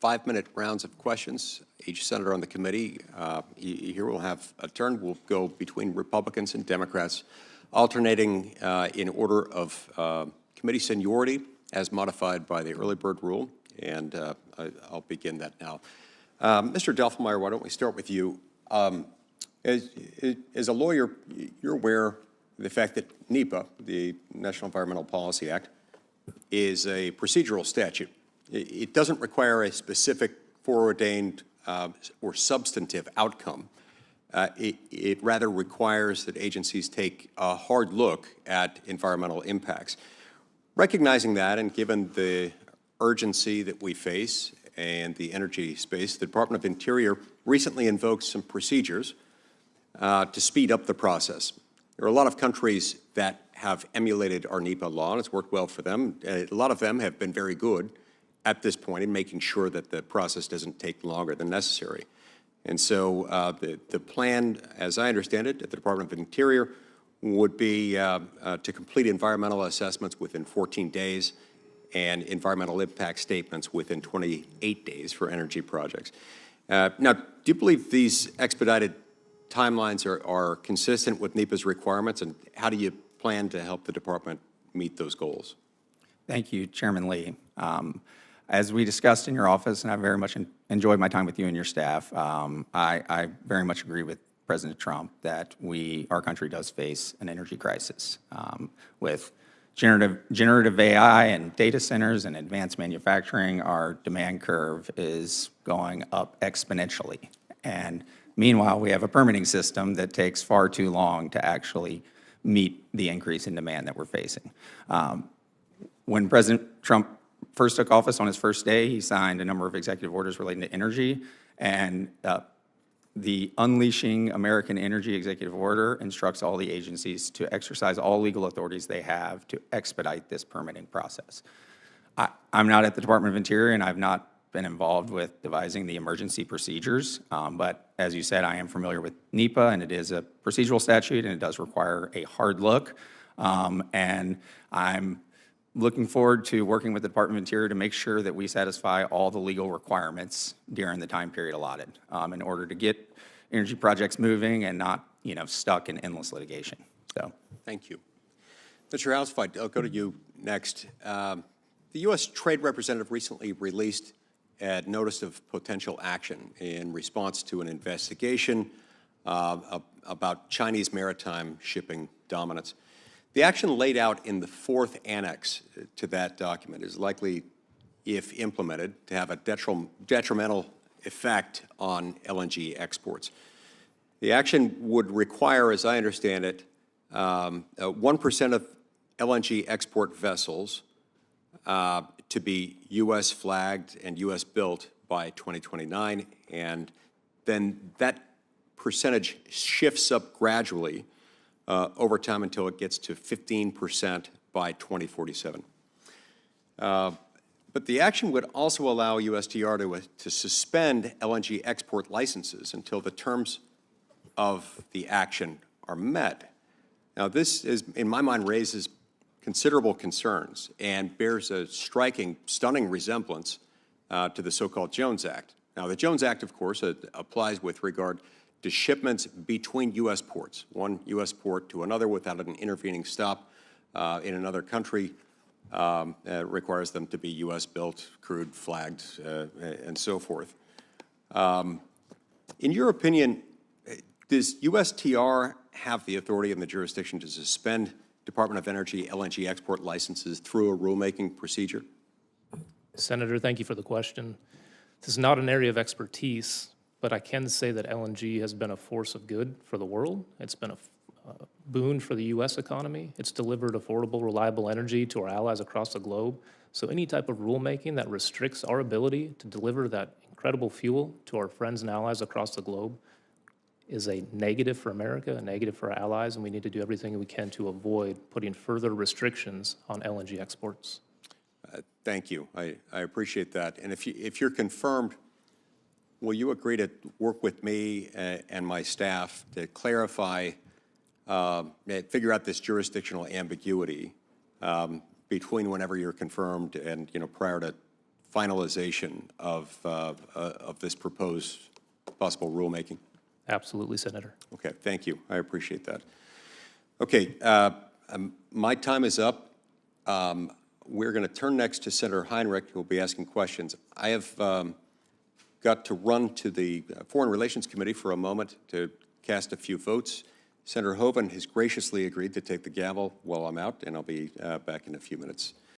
5-minute rounds of questions. Each senator on the committee here will have a turn. We'll go between Republicans and Democrats, alternating in order of committee seniority as modified by the early bird rule, and I'll begin that now. Mr. Delfemeyer, why don't we start with you? As a lawyer, you're aware of the fact that NEPA, the National Environmental Policy Act, is a procedural statute. It doesn't require a specific foreordained or substantive outcome. It rather requires that agencies take a hard look at environmental impacts. Recognizing that, and given the urgency that we face and the energy space, the Department of Interior recently invoked some procedures to speed up the process. There are a lot of countries that have emulated our NEPA law, and it's worked well for them. A lot of them have been very good at this point in making sure that the process doesn't take longer than necessary. And so the plan, as I understand it, at the Department of Interior would be to complete environmental assessments within 14 days and environmental impact statements within 28 days for energy projects. Now, do you believe these expedited timelines are consistent with NEPA's requirements, and how do you plan to help the department meet those goals? Thank you, Chairman Lee. As we discussed in your office, and I very much enjoyed my time with you and your staff, I very much agree with President Trump that our country does face an energy crisis. With generative AI and data centers and advanced manufacturing, our demand curve is going up exponentially. And meanwhile, we have a permitting system that takes far too long to actually meet the increase in demand that we're facing. When President Trump first took office on his first day, he signed a number of executive orders relating to energy, and the Unleashing American Energy Executive Order instructs all the agencies to exercise all legal authorities they have to expedite this permitting process. I'm not at the Department of Interior, and I've not been involved with devising the emergency procedures, but as you said, I am familiar with NEPA, and it is a procedural statute, and it does require a hard look, and I'm looking forward to working with the Department of Interior to make sure that we satisfy all the legal requirements during the time period allotted in order to get energy projects moving and not, stuck in endless litigation. So, thank you. Mr. Hausfeld, I'll go to you next. The U.S. Trade Representative recently released a notice of potential action in response to an investigation about Chinese maritime shipping dominance. The action laid out in the 4th annex to that document is likely, if implemented, to have a detrimental effect on LNG exports. The action would require, as I understand it, 1% of LNG export vessels to be U.S. flagged and U.S. built by 2029, and then that percentage shifts up gradually over time until it gets to 15% by 2047. But the action would also allow USTR to suspend LNG export licenses until the terms of the action are met. Now, this is, in my mind, raises considerable concerns and bears a striking, stunning resemblance to the so-called Jones Act. Now, the Jones Act, of course, applies with regard to shipments between U.S. ports, one U.S. port to another without an intervening stop in another country. Requires them to be U.S. built, crewed, flagged, and so forth. In your opinion, does USTR have the authority and the jurisdiction to suspend Department of Energy LNG export licenses through a rulemaking procedure? Senator, thank you for the question. This is not an area of expertise, but I can say that LNG has been a force of good for the world. It's been a boon for the U.S. economy. It's delivered affordable, reliable energy to our allies across the globe. So any type of rulemaking that restricts our ability to deliver that incredible fuel to our friends and allies across the globe is a negative for America, a negative for our allies, and we need to do everything we can to avoid putting further restrictions on LNG exports. Thank you. I appreciate that. And if you're confirmed, will you agree to work with me and my staff to clarify, figure out this jurisdictional ambiguity between whenever you're confirmed and prior to finalization of this proposed possible rulemaking? Absolutely, Senator. Okay, thank you. I appreciate that. Okay, my time is up. We're going to turn next to Senator Heinrich, who will be asking questions. I have got to run to the Foreign Relations Committee for a moment to cast a few votes. Senator Hoeven has graciously agreed to take the gavel while I'm out, and I'll be back in a few minutes.